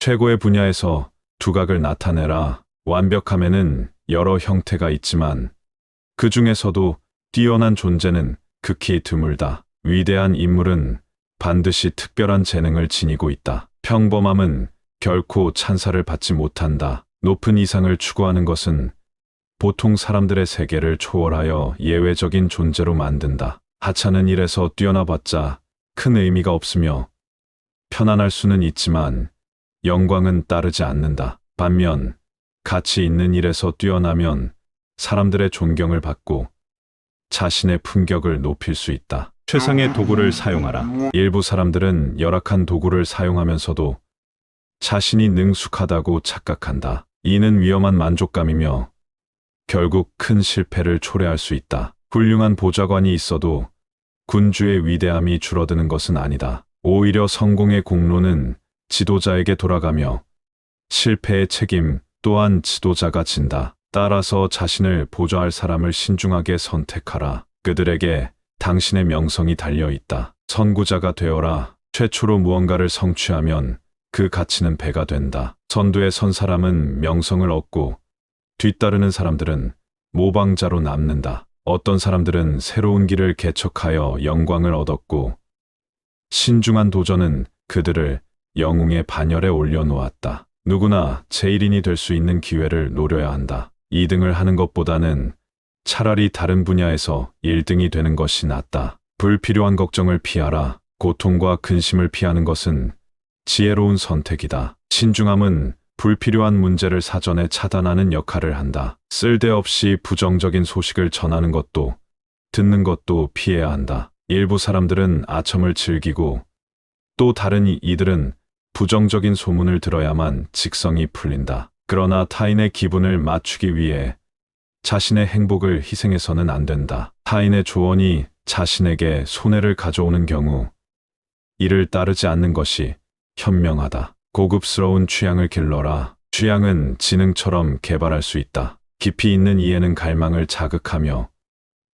최고의 분야에서 두각을 나타내라. 완벽함에는 여러 형태가 있지만 그 중에서도 뛰어난 존재는 극히 드물다. 위대한 인물은 반드시 특별한 재능을 지니고 있다. 평범함은 결코 찬사를 받지 못한다. 높은 이상을 추구하는 것은 보통 사람들의 세계를 초월하여 예외적인 존재로 만든다. 하찮은 일에서 뛰어나봤자 큰 의미가 없으며 편안할 수는 있지만 영광은 따르지 않는다. 반면 가치 있는 일에서 뛰어나면 사람들의 존경을 받고 자신의 품격을 높일 수 있다. 최상의 도구를 사용하라. 일부 사람들은 열악한 도구를 사용하면서도 자신이 능숙하다고 착각한다. 이는 위험한 만족감이며 결국 큰 실패를 초래할 수 있다. 훌륭한 보좌관이 있어도 군주의 위대함이 줄어드는 것은 아니다. 오히려 성공의 공로는 지도자에게 돌아가며 실패의 책임 또한 지도자가 진다. 따라서 자신을 보좌할 사람을 신중하게 선택하라. 그들에게 당신의 명성이 달려 있다. 선구자가 되어라. 최초로 무언가를 성취하면 그 가치는 배가 된다. 선두에 선 사람은 명성을 얻고 뒤따르는 사람들은 모방자로 남는다. 어떤 사람들은 새로운 길을 개척하여 영광을 얻었고 신중한 도전은 그들을 영웅의 반열에 올려놓았다. 누구나 제1인이 될 수 있는 기회를 노려야 한다. 2등을 하는 것보다는 차라리 다른 분야에서 1등이 되는 것이 낫다. 불필요한 걱정을 피하라. 고통과 근심을 피하는 것은 지혜로운 선택이다. 신중함은 불필요한 문제를 사전에 차단하는 역할을 한다. 쓸데없이 부정적인 소식을 전하는 것도 듣는 것도 피해야 한다. 일부 사람들은 아첨을 즐기고 또 다른 이들은 부정적인 소문을 들어야만 직성이 풀린다. 그러나 타인의 기분을 맞추기 위해 자신의 행복을 희생해서는 안 된다. 타인의 조언이 자신에게 손해를 가져오는 경우 이를 따르지 않는 것이 현명하다. 고급스러운 취향을 길러라. 취향은 지능처럼 개발할 수 있다. 깊이 있는 이해는 갈망을 자극하며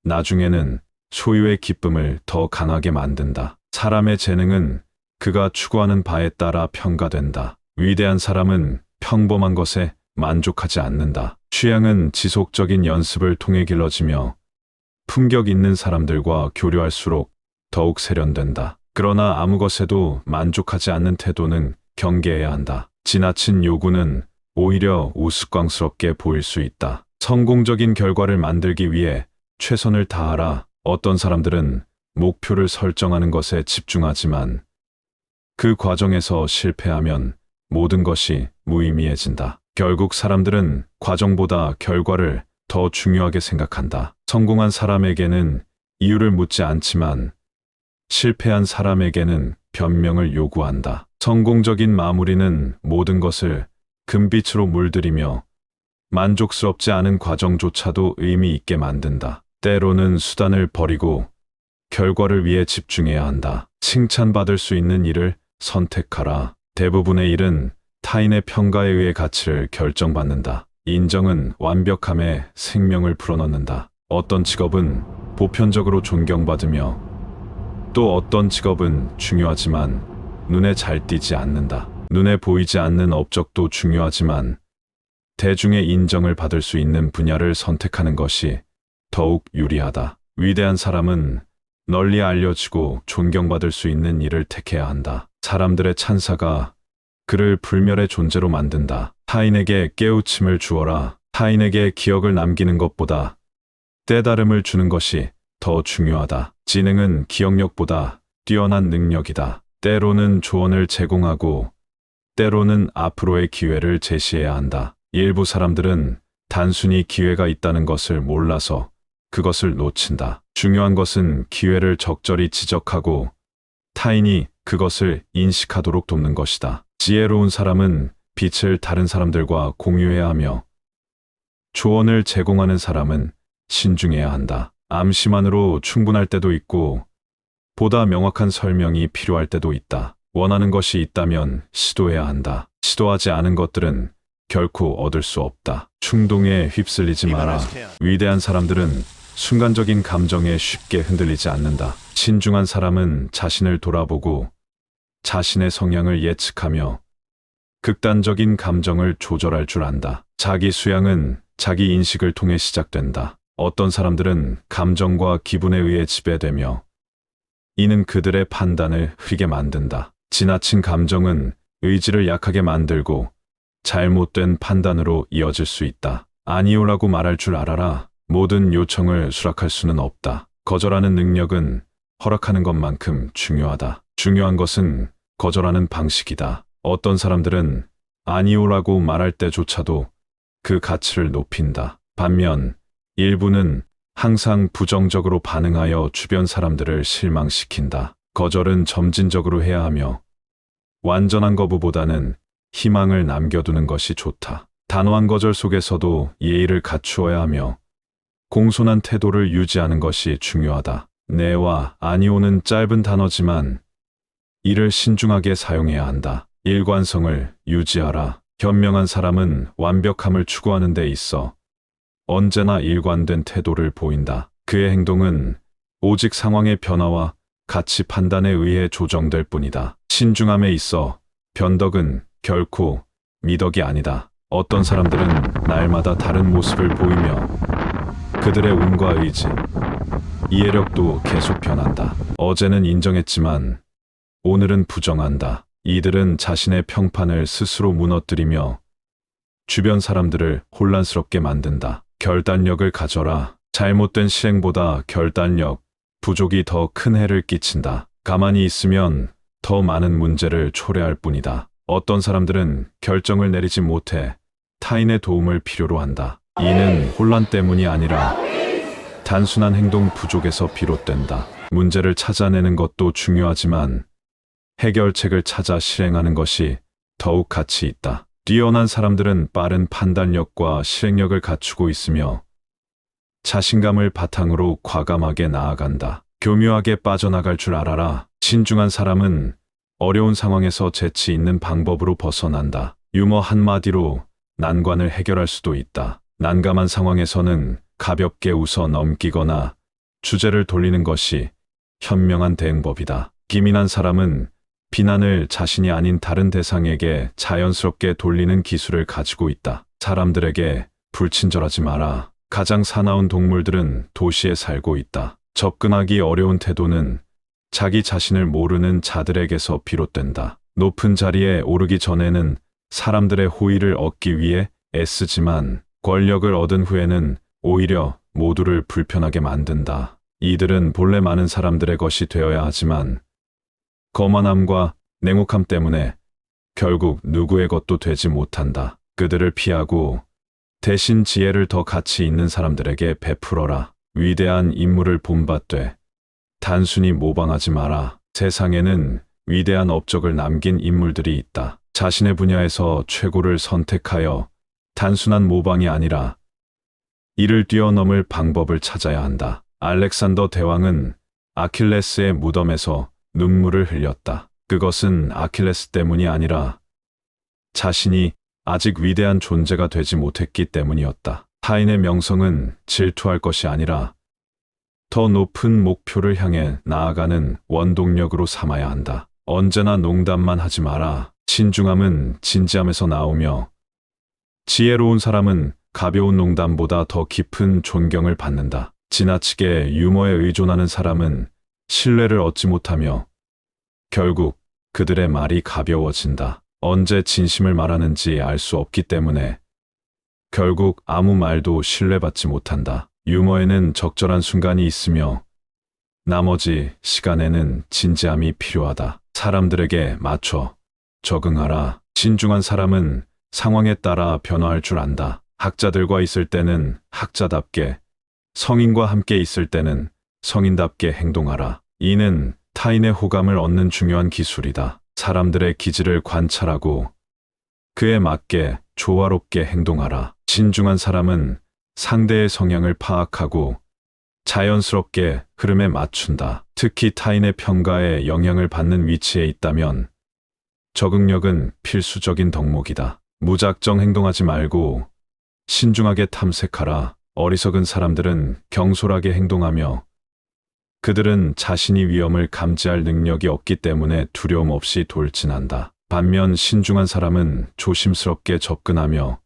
나중에는 소유의 기쁨을 더 강하게 만든다. 사람의 재능은 그가 추구하는 바에 따라 평가된다. 위대한 사람은 평범한 것에 만족하지 않는다. 취향은 지속적인 연습을 통해 길러지며 품격 있는 사람들과 교류할수록 더욱 세련된다. 그러나 아무 것에도 만족하지 않는 태도는 경계해야 한다. 지나친 요구는 오히려 우스꽝스럽게 보일 수 있다. 성공적인 결과를 만들기 위해 최선을 다하라. 어떤 사람들은 목표를 설정하는 것에 집중하지만 그 과정에서 실패하면 모든 것이 무의미해진다. 결국 사람들은 과정보다 결과를 더 중요하게 생각한다. 성공한 사람에게는 이유를 묻지 않지만 실패한 사람에게는 변명을 요구한다. 성공적인 마무리는 모든 것을 금빛으로 물들이며 만족스럽지 않은 과정조차도 의미 있게 만든다. 때로는 수단을 버리고 결과를 위해 집중해야 한다. 칭찬받을 수 있는 일을 선택하라. 대부분의 일은 타인의 평가에 의해 가치를 결정받는다. 인정은 완벽함에 생명을 불어넣는다. 어떤 직업은 보편적으로 존경받으며 또 어떤 직업은 중요하지만 눈에 잘 띄지 않는다. 눈에 보이지 않는 업적도 중요하지만 대중의 인정을 받을 수 있는 분야를 선택하는 것이 더욱 유리하다. 위대한 사람은 널리 알려지고 존경받을 수 있는 일을 택해야 한다. 사람들의 찬사가 그를 불멸의 존재로 만든다. 타인에게 깨우침을 주어라. 타인에게 기억을 남기는 것보다 깨달음을 주는 것이 더 중요하다. 지능은 기억력보다 뛰어난 능력이다. 때로는 조언을 제공하고 때로는 앞으로의 기회를 제시해야 한다. 일부 사람들은 단순히 기회가 있다는 것을 몰라서 그것을 놓친다. 중요한 것은 기회를 적절히 지적하고 타인이 그것을 인식하도록 돕는 것이다. 지혜로운 사람은 빛을 다른 사람들과 공유해야 하며 조언을 제공하는 사람은 신중해야 한다. 암시만으로 충분할 때도 있고 보다 명확한 설명이 필요할 때도 있다. 원하는 것이 있다면 시도해야 한다. 시도하지 않은 것들은 결코 얻을 수 없다. 충동에 휩쓸리지 마라. 위대한 사람들은 순간적인 감정에 쉽게 흔들리지 않는다. 신중한 사람은 자신을 돌아보고 자신의 성향을 예측하며 극단적인 감정을 조절할 줄 안다. 자기 수양은 자기 인식을 통해 시작된다. 어떤 사람들은 감정과 기분에 의해 지배되며 이는 그들의 판단을 흐리게 만든다. 지나친 감정은 의지를 약하게 만들고 잘못된 판단으로 이어질 수 있다. 아니오라고 말할 줄 알아라. 모든 요청을 수락할 수는 없다. 거절하는 능력은 허락하는 것만큼 중요하다. 중요한 것은 거절하는 방식이다. 어떤 사람들은 아니오라고 말할 때조차도 그 가치를 높인다. 반면 일부는 항상 부정적으로 반응하여 주변 사람들을 실망시킨다. 거절은 점진적으로 해야 하며 완전한 거부보다는 희망을 남겨두는 것이 좋다. 단호한 거절 속에서도 예의를 갖추어야 하며 공손한 태도를 유지하는 것이 중요하다. 네와 아니오는 짧은 단어지만 이를 신중하게 사용해야 한다. 일관성을 유지하라. 현명한 사람은 완벽함을 추구하는 데 있어 언제나 일관된 태도를 보인다. 그의 행동은 오직 상황의 변화와 가치 판단에 의해 조정될 뿐이다. 신중함에 있어 변덕은 결코 미덕이 아니다. 어떤 사람들은 날마다 다른 모습을 보이며 그들의 운과 의지, 이해력도 계속 변한다. 어제는 인정했지만 오늘은 부정한다. 이들은 자신의 평판을 스스로 무너뜨리며 주변 사람들을 혼란스럽게 만든다. 결단력을 가져라. 잘못된 실행보다 결단력 부족이 더 큰 해를 끼친다. 가만히 있으면 더 많은 문제를 초래할 뿐이다. 어떤 사람들은 결정을 내리지 못해 타인의 도움을 필요로 한다. 이는 혼란 때문이 아니라 단순한 행동 부족에서 비롯된다. 문제를 찾아내는 것도 중요하지만 해결책을 찾아 실행하는 것이 더욱 가치 있다. 뛰어난 사람들은 빠른 판단력과 실행력을 갖추고 있으며 자신감을 바탕으로 과감하게 나아간다. 교묘하게 빠져나갈 줄 알아라. 신중한 사람은 어려운 상황에서 재치 있는 방법으로 벗어난다. 유머 한마디로 난관을 해결할 수도 있다. 난감한 상황에서는 가볍게 웃어 넘기거나 주제를 돌리는 것이 현명한 대응법이다. 기민한 사람은 비난을 자신이 아닌 다른 대상에게 자연스럽게 돌리는 기술을 가지고 있다. 사람들에게 불친절하지 마라. 가장 사나운 동물들은 도시에 살고 있다. 접근하기 어려운 태도는 자기 자신을 모르는 자들에게서 비롯된다. 높은 자리에 오르기 전에는 사람들의 호의를 얻기 위해 애쓰지만 권력을 얻은 후에는 오히려 모두를 불편하게 만든다. 이들은 본래 많은 사람들의 것이 되어야 하지만 거만함과 냉혹함 때문에 결국 누구의 것도 되지 못한다. 그들을 피하고 대신 지혜를 더 가치 있는 사람들에게 베풀어라. 위대한 인물을 본받되 단순히 모방하지 마라. 세상에는 위대한 업적을 남긴 인물들이 있다. 자신의 분야에서 최고를 선택하여 단순한 모방이 아니라 이를 뛰어넘을 방법을 찾아야 한다. 알렉산더 대왕은 아킬레스의 무덤에서 눈물을 흘렸다. 그것은 아킬레스 때문이 아니라 자신이 아직 위대한 존재가 되지 못했기 때문이었다. 타인의 명성은 질투할 것이 아니라 더 높은 목표를 향해 나아가는 원동력으로 삼아야 한다. 언제나 농담만 하지 마라. 신중함은 진지함에서 나오며 지혜로운 사람은 가벼운 농담보다 더 깊은 존경을 받는다. 지나치게 유머에 의존하는 사람은 신뢰를 얻지 못하며 결국 그들의 말이 가벼워진다. 언제 진심을 말하는지 알 수 없기 때문에 결국 아무 말도 신뢰받지 못한다. 유머에는 적절한 순간이 있으며 나머지 시간에는 진지함이 필요하다. 사람들에게 맞춰 적응하라. 신중한 사람은 상황에 따라 변화할 줄 안다. 학자들과 있을 때는 학자답게, 성인과 함께 있을 때는 성인답게 행동하라. 이는 타인의 호감을 얻는 중요한 기술이다. 사람들의 기질을 관찰하고 그에 맞게 조화롭게 행동하라. 신중한 사람은 상대의 성향을 파악하고 자연스럽게 흐름에 맞춘다. 특히 타인의 평가에 영향을 받는 위치에 있다면 적응력은 필수적인 덕목이다. 무작정 행동하지 말고 신중하게 탐색하라. 어리석은 사람들은 경솔하게 행동하며 그들은 자신이 위험을 감지할 능력이 없기 때문에 두려움 없이 돌진한다. 반면 신중한 사람은 조심스럽게 접근하며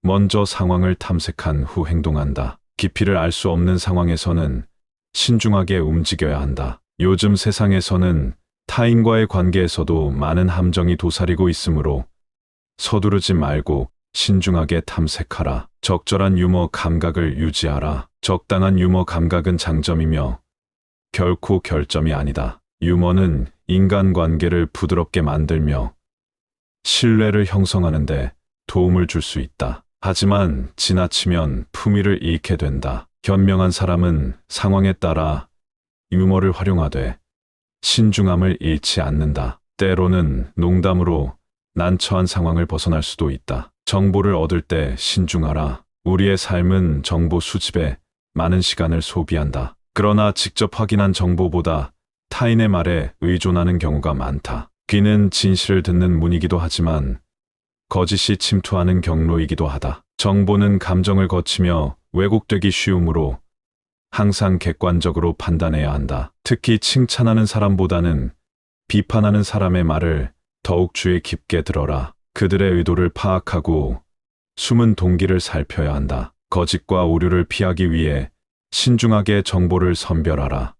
먼저 상황을 탐색한 후 행동한다. 깊이를 알 수 없는 상황에서는 신중하게 움직여야 한다. 요즘 세상에서는 타인과의 관계에서도 많은 함정이 도사리고 있으므로 서두르지 말고 신중하게 탐색하라. 적절한 유머 감각을 유지하라. 적당한 유머 감각은 장점이며 결코 결점이 아니다. 유머는 인간관계를 부드럽게 만들며 신뢰를 형성하는데 도움을 줄 수 있다. 하지만 지나치면 품위를 잃게 된다. 현명한 사람은 상황에 따라 유머를 활용하되 신중함을 잃지 않는다. 때로는 농담으로 난처한 상황을 벗어날 수도 있다. 정보를 얻을 때 신중하라. 우리의 삶은 정보 수집에 많은 시간을 소비한다. 그러나 직접 확인한 정보보다 타인의 말에 의존하는 경우가 많다. 귀는 진실을 듣는 문이기도 하지만 거짓이 침투하는 경로이기도 하다. 정보는 감정을 거치며 왜곡되기 쉬우므로 항상 객관적으로 판단해야 한다. 특히 칭찬하는 사람보다는 비판하는 사람의 말을 더욱 주의 깊게 들어라. 그들의 의도를 파악하고 숨은 동기를 살펴야 한다. 거짓과 오류를 피하기 위해 신중하게 정보를 선별하라.